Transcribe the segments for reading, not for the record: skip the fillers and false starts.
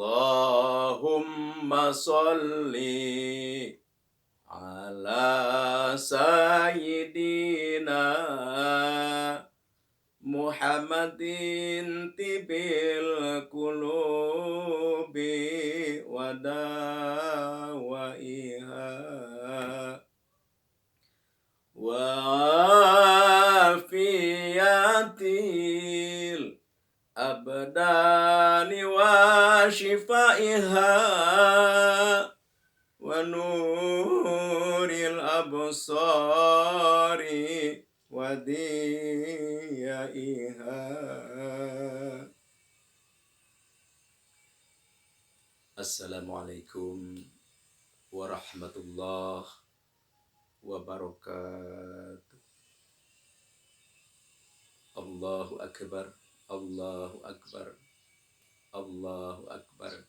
Allahumma salli ala sayyidina Muhammadin tibil qulubi wa dawaiha wa afiyatil abdani wa shifaiha wa nuril absari wa diyaiha. Assalamualaikum warahmatullahi wabarakatuh. Allahu akbar, Allahu akbar, Allahu akbar.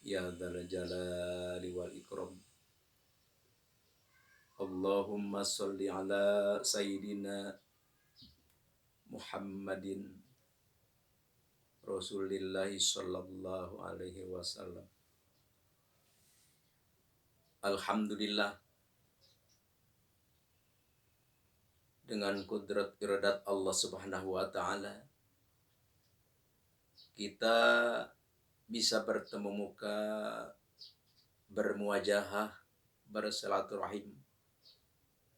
Ya dzal jalali wal ikram. Allahumma sholli ala sayyidina Muhammadin Rasulillahi sallallahu alaihi wasallam. Alhamdulillah, dengan kudrat iradat Allah Subhanahu wa taala kita bisa bertemu muka, bermuajahah, bersilaturahim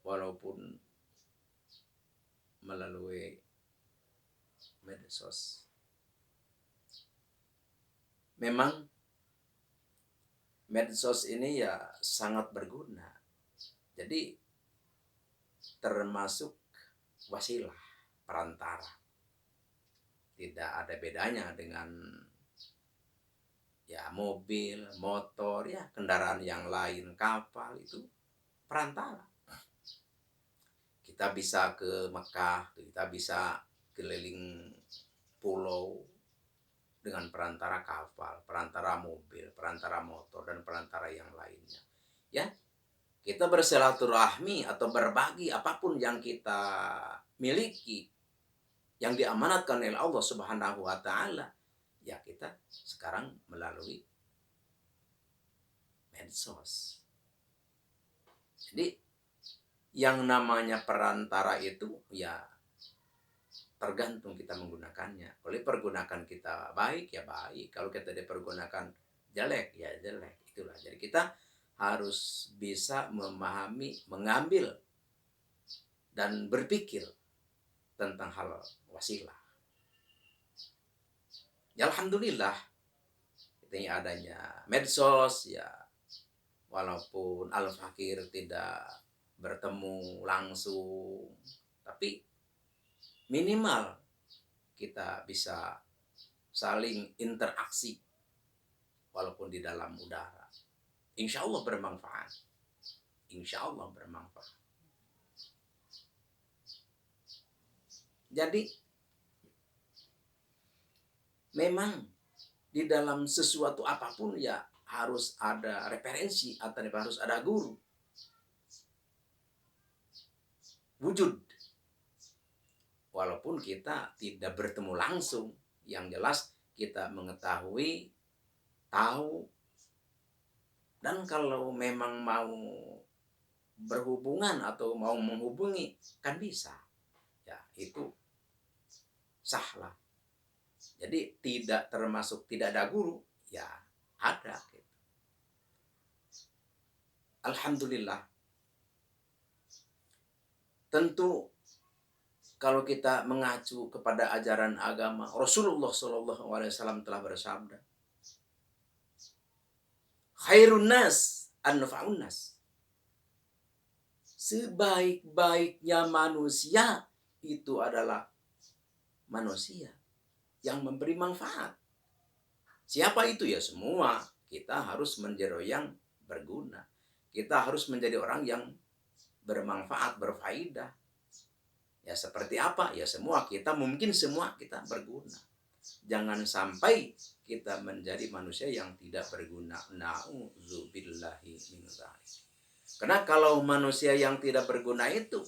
walaupun melalui medsos. Memang medsos ini ya sangat berguna. Jadi termasuk wasilah, perantara. Tidak ada bedanya dengan ya mobil, motor, ya kendaraan yang lain, kapal, itu perantara. Kita bisa ke Mekah, kita bisa keliling pulau dengan perantara kapal, perantara mobil, perantara motor, dan perantara yang lainnya. Ya, kita bersilaturahmi atau berbagi apapun yang kita miliki, yang diamanatkan oleh Allah Subhanahu wa taala, ya kita sekarang melalui medsos. Jadi yang namanya perantara itu ya tergantung kita menggunakannya. Kalau pergunakan kita baik ya baik, kalau kita dipergunakan jelek ya jelek. Itulah. Jadi kita harus bisa memahami, mengambil dan berpikir tentang hal wasilah. Ya alhamdulillah, ini adanya medsos ya, walaupun al-fakir tidak bertemu langsung, tapi minimal kita bisa saling interaksi walaupun di dalam udara. Insya Allah bermanfaat. Insya Allah bermanfaat. Jadi memang di dalam sesuatu apapun ya harus ada referensi atau harus ada guru. Wujud. Walaupun kita tidak bertemu langsung, yang jelas kita mengetahui, tahu, dan kalau memang mau berhubungan atau mau menghubungi kan bisa. Ya, itu sahlah. Jadi tidak termasuk tidak ada guru, ya ada. Alhamdulillah. Tentu kalau kita mengacu kepada ajaran agama, Rasulullah SAW telah bersabda, khairun nas anfa'un nas. Sebaik-baiknya manusia itu adalah manusia yang memberi manfaat. Siapa itu? Ya semua. Kita harus menjadi yang berguna. Kita harus menjadi orang yang bermanfaat, berfaedah. Ya seperti apa? Ya semua kita, mungkin semua kita berguna. Jangan sampai kita menjadi manusia yang tidak berguna. Na'udzubillahi min dzalik. Karena kalau manusia yang tidak berguna itu,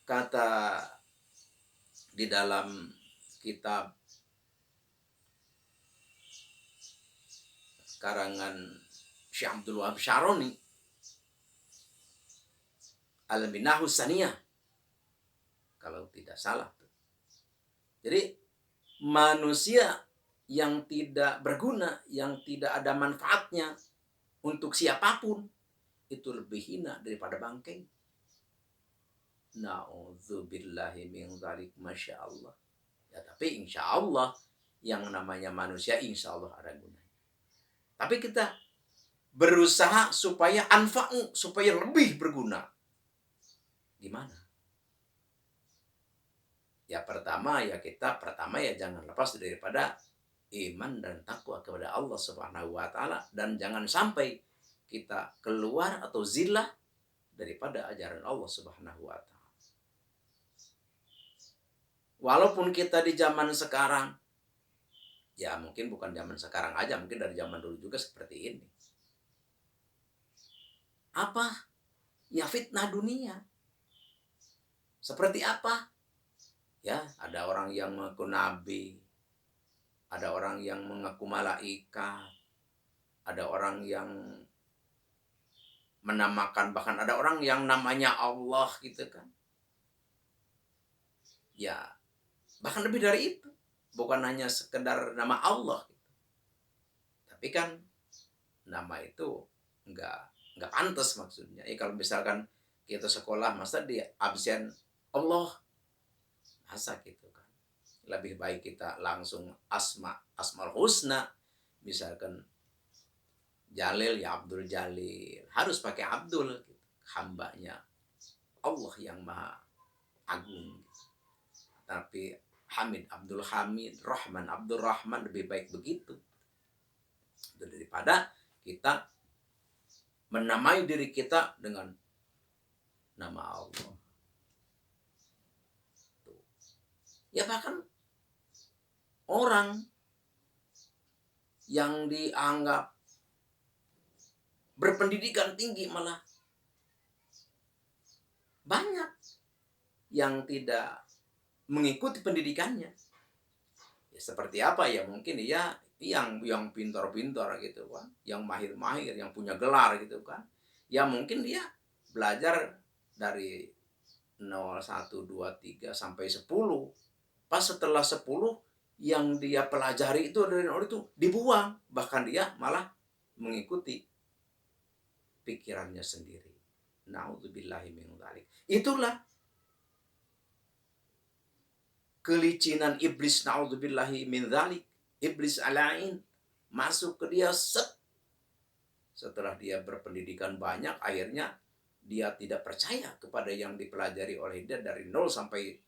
kata di dalam kitab karangan Syekh Abdul Wahab Syaroni, Al-Minahus Saniyah, kalau tidak salah. Jadi manusia yang tidak berguna, yang tidak ada manfaatnya untuk siapapun, itu lebih hina daripada bangkai. Na'udzubillahi min dzalik, masya Allah. Ya, tapi insya Allah yang namanya manusia insya Allah ada gunanya. Tapi kita berusaha supaya anfa'u, supaya lebih berguna. Gimana? Ya pertama ya jangan lepas daripada iman dan takwa kepada Allah Subhanahu wa taala, dan jangan sampai kita keluar atau zillah daripada ajaran Allah Subhanahu wa taala. Walaupun kita di zaman sekarang, ya mungkin bukan zaman sekarang aja, mungkin dari zaman dulu juga seperti ini. Apa? Ya fitnah dunia. Seperti apa? Ya, ada orang yang mengaku nabi, ada orang yang mengaku malaikat, ada orang yang menamakan, bahkan ada orang yang namanya Allah gitu kan. Ya, bahkan lebih dari itu. Bukan hanya sekedar nama Allah gitu. Tapi kan nama itu enggak pantas maksudnya. Kalau misalkan kita sekolah masa di absen Allah, masa gitu kan. Lebih baik kita langsung asmaul husna, misalkan Jalil ya Abdul Jalil, harus pakai Abdul gitu. Hambanya Allah yang maha agung gitu. Tapi Hamid Abdul Hamid, Rahman Abdul Rahman, lebih baik begitu itu daripada kita menamai diri kita dengan nama Allah. Ya bahkan orang yang dianggap berpendidikan tinggi malah banyak yang tidak mengikuti pendidikannya. Ya, seperti apa ya, mungkin ya yang pintar-pintar gitu kan, yang mahir-mahir, yang punya gelar gitu kan. Ya mungkin dia belajar dari 0, 1, 2, 3 sampai 10. Pas setelah 10 yang dia pelajari itu dari orang itu dibuang, bahkan dia malah mengikuti pikirannya sendiri. Na'udzubillahi min dzalik. Itulah kelicinan iblis, na'udzubillahi min dzalik. Iblis alain masuk ke dia setelah dia berpendidikan banyak, akhirnya dia tidak percaya kepada yang dipelajari oleh dia dari 0 sampai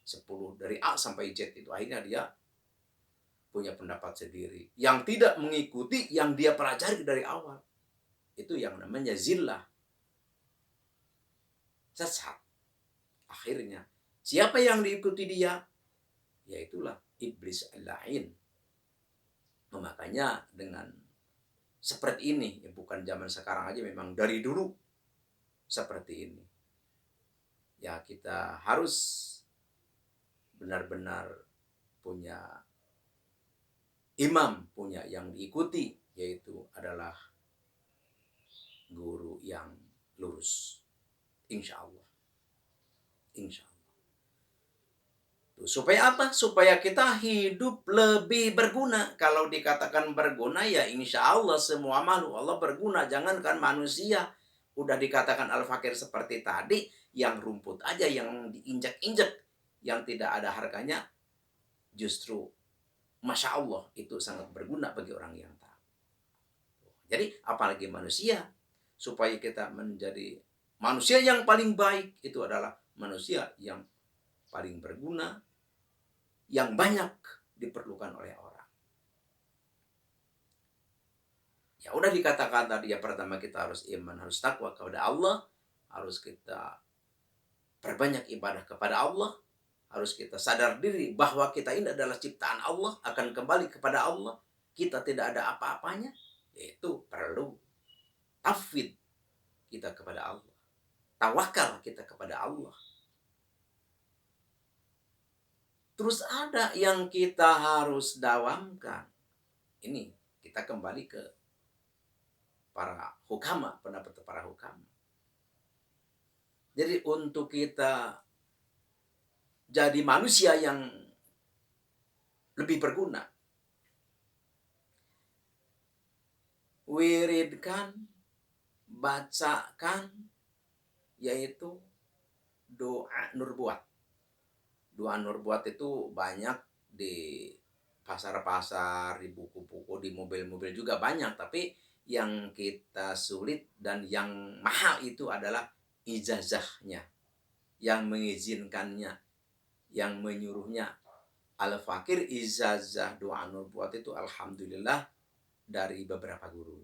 10, dari A sampai Z itu. Akhirnya dia punya pendapat sendiri yang tidak mengikuti yang dia pelajari dari awal. Itu yang namanya zillah, sesat. Akhirnya siapa yang diikuti dia? Yaitulah iblis al-la'in. Makanya dengan seperti ini, ya bukan zaman sekarang aja, memang dari dulu seperti ini. Ya kita harus benar-benar punya imam, punya yang diikuti, yaitu adalah guru yang lurus. Insya Allah. Insya Allah. Supaya apa? Supaya kita hidup lebih berguna. Kalau dikatakan berguna, ya insya Allah semua makhluk Allah berguna. Jangankan manusia. Udah dikatakan al-fakir seperti tadi, yang rumput aja yang diinjak-injak, yang tidak ada harganya, justru Masya Allah itu sangat berguna bagi orang yang tahu. Jadi apalagi manusia. Supaya kita menjadi manusia yang paling baik, itu adalah manusia yang paling berguna, yang banyak diperlukan oleh orang. Ya udah dikatakan tadi ya, pertama kita harus iman, harus takwa kepada Allah, harus kita perbanyak ibadah kepada Allah, harus kita sadar diri bahwa kita ini adalah ciptaan Allah, akan kembali kepada Allah, kita tidak ada apa-apanya, yaitu perlu tafwid kita kepada Allah, tawakal kita kepada Allah. Terus ada yang kita harus dawamkan. Ini kita kembali ke para hukama, pendapat para hukama. Jadi untuk kita jadi manusia yang lebih berguna, wiridkan, bacakan, yaitu doa nurbuat. Doa nurbuat itu banyak di pasar-pasar, di buku-buku, di mobil-mobil juga banyak. Tapi yang kita sulit dan yang mahal itu adalah ijazahnya, yang mengizinkannya, yang menyuruhnya. Al-Fakir ijazah doa nurbuat itu alhamdulillah dari beberapa guru.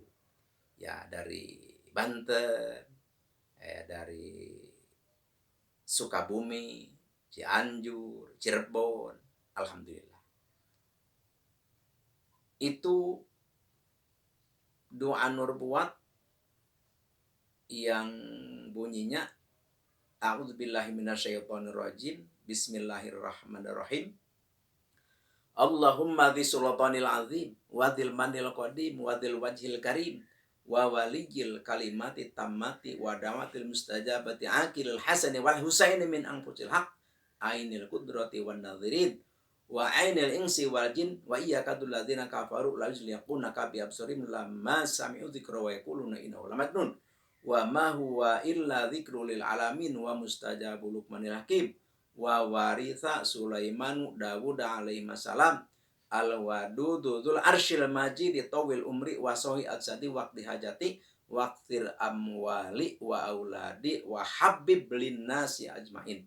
Ya, dari Banten, dari Sukabumi, Cianjur, Cirebon, alhamdulillah. Itu doa nurbuat yang bunyinya A'udzubillahi minasyaitonirrajim. Bismillahirrahmanirrahim. Allahumma dzi sultanil azim wa dzil manil qadim wa dzil wajhil karim wa waliyil kalimati tammati wa dawatil mustajabati akilil hasani wal husaini min anfusil haq ainil qudrati wan nadhirin wa ainil insi wal jin wa iyyaka dzalladzina kafaru la yuzliqunaka bi absarim lamma sami'u dzikra wa yaquluna innahu lamajnun wa ma huwa illa dzikrul lil alamin wa mustajabul luqmanil hakim wa waritha Sulaiman Dawud alaihi salam al-wadudu dzul arsyil majid tawil umri wa sahi adsadi waqti hajati waqtir amwali wa auladi wa habib linnasi ajmain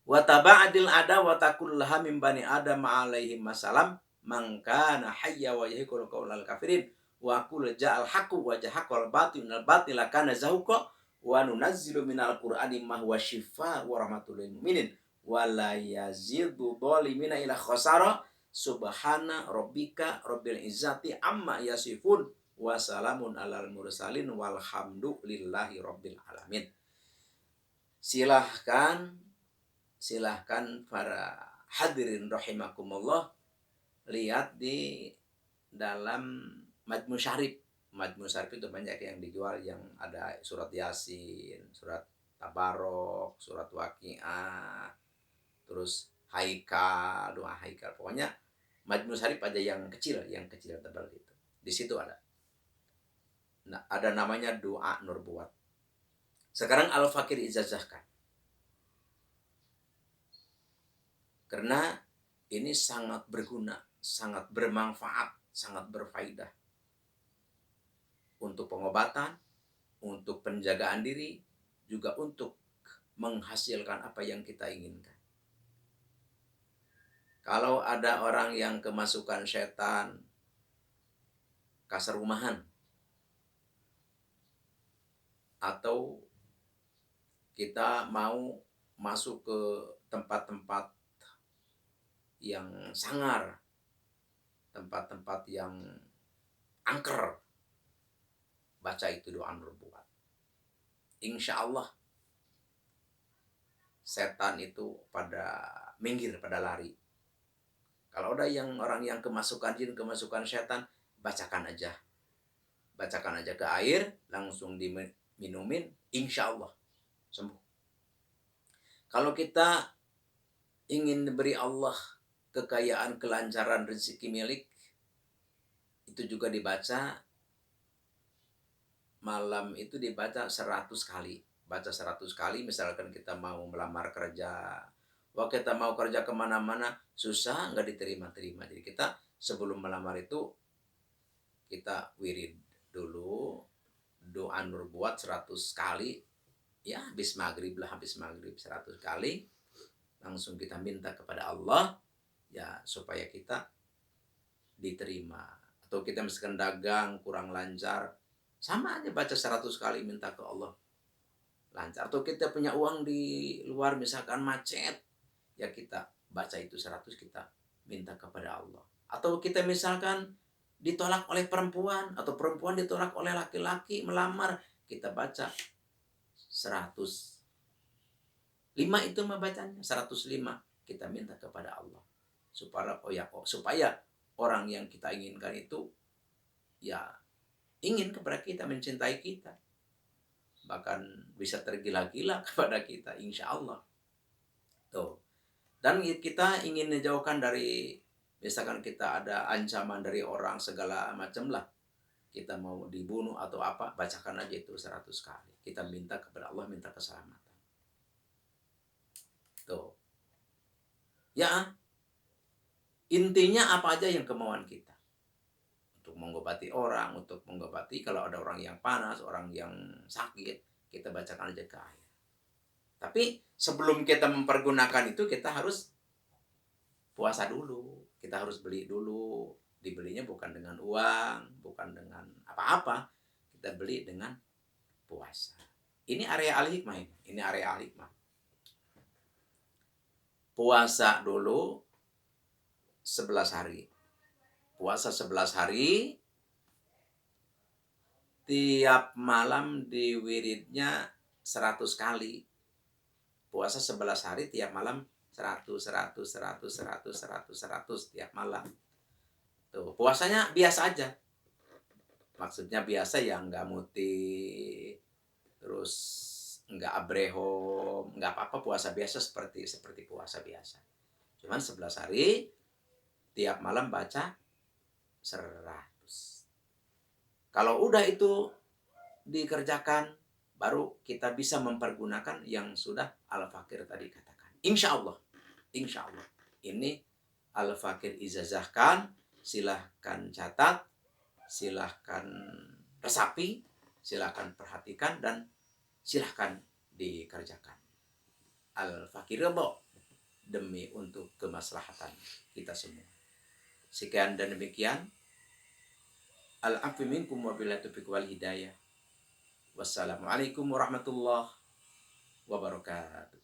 wa taba'adil ada wa takullaha min bani adam alaihi salam man kana hayya wa yahqul qaulal kafirin wa qul ja'al haqqu wa jahaqal batilal batila kana zahuqa wa nunazzilu minal qur'ani ma huwa shifaa wa rahmatul lil mu'minin wa la yazidu dhalimina ila khasara subhana rabbika rabbil izzati amma yasifun wa salamun alal mursalin walhamdu lillahi rabbil alamin. Silahkan para hadirin rahimakumullah lihat di dalam Majmu' Syarif. Majmu' Syarif itu banyak yang dijual, yang ada surat Yasin, surat Tabarok, surat Waqiah, terus Haikal, doa Haikal. Pokoknya Majmu' Syarif aja yang kecil tebal itu. Di situ ada. Nah, ada namanya doa nurbuat. Sekarang Al-Fakir ijazahkan. Karena ini sangat berguna, sangat bermanfaat, sangat berfaedah. Untuk pengobatan, untuk penjagaan diri, juga untuk menghasilkan apa yang kita inginkan. Kalau ada orang yang kemasukan setan, kasar rumahan, atau kita mau masuk ke tempat-tempat yang sangar, tempat-tempat yang angker, baca itu doa nurbuat. Insya Allah setan itu pada minggir, pada lari. Kalau ada orang yang kemasukan jin, kemasukan setan, bacakan aja ke air, langsung diminumin, insya Allah sembuh. Kalau kita ingin beri Allah kekayaan, kelancaran, rezeki milik, itu juga dibaca malam itu, dibaca 100 kali. Baca 100 kali, misalkan kita mau melamar kerja, kita mau kerja kemana-mana, susah, nggak diterima-terima. Jadi kita sebelum melamar itu, kita wirid dulu, doa nurbuat 100 kali, ya habis maghrib 100 kali, langsung kita minta kepada Allah, ya supaya kita diterima. Atau kita misalkan dagang kurang lancar, sama aja baca 100 kali minta ke Allah lancar. Atau kita punya uang di luar misalkan macet, ya kita baca itu 100, kita minta kepada Allah. Atau kita misalkan ditolak oleh perempuan, atau perempuan ditolak oleh laki-laki melamar, kita baca 105 itu membacanya, 105 kita minta kepada Allah supaya orang yang kita inginkan itu ya ingin kepada kita, mencintai kita, bahkan bisa tergila-gila kepada kita, insya Allah. Tuh. Dan kita ingin menjauhkan dari, misalkan kita ada ancaman dari orang segala macam lah, kita mau dibunuh atau apa, bacakan aja itu 100 kali. Kita minta kepada Allah, minta keselamatan. Tuh. Ya, intinya apa aja yang kemauan kita. Untuk mengobati orang, untuk mengobati kalau ada orang yang panas, orang yang sakit, kita bacakan aja ke ayat. Tapi sebelum kita mempergunakan itu, kita harus puasa dulu. Kita harus beli dulu. Dibelinya bukan dengan uang, bukan dengan apa-apa. Kita beli dengan puasa. Ini area al-hikmah ini. Ini area al-hikmah. Puasa dulu 11 hari. Puasa 11 hari. Tiap malam diwiridnya 100 kali. Puasa 11 hari, tiap malam 100 tiap malam. Tuh, puasanya biasa aja. Maksudnya biasa ya, nggak muti, terus nggak abrehom, nggak apa-apa, puasa biasa seperti puasa biasa. Cuman 11 hari, tiap malam baca 100. Kalau udah itu dikerjakan, baru kita bisa mempergunakan yang sudah Al-Fakir tadi katakan. Insya Allah. Insya Allah. Ini Al-Fakir ijazahkan, silahkan catat, silahkan resapi, silahkan perhatikan, dan silahkan dikerjakan. Al-Fakir ridho demi untuk kemaslahatan kita semua. Sekian dan demikian. Al-afu minkum wabillahi taufiq wal hidayah. Wassalamualaikum warahmatullahi wabarakatuh.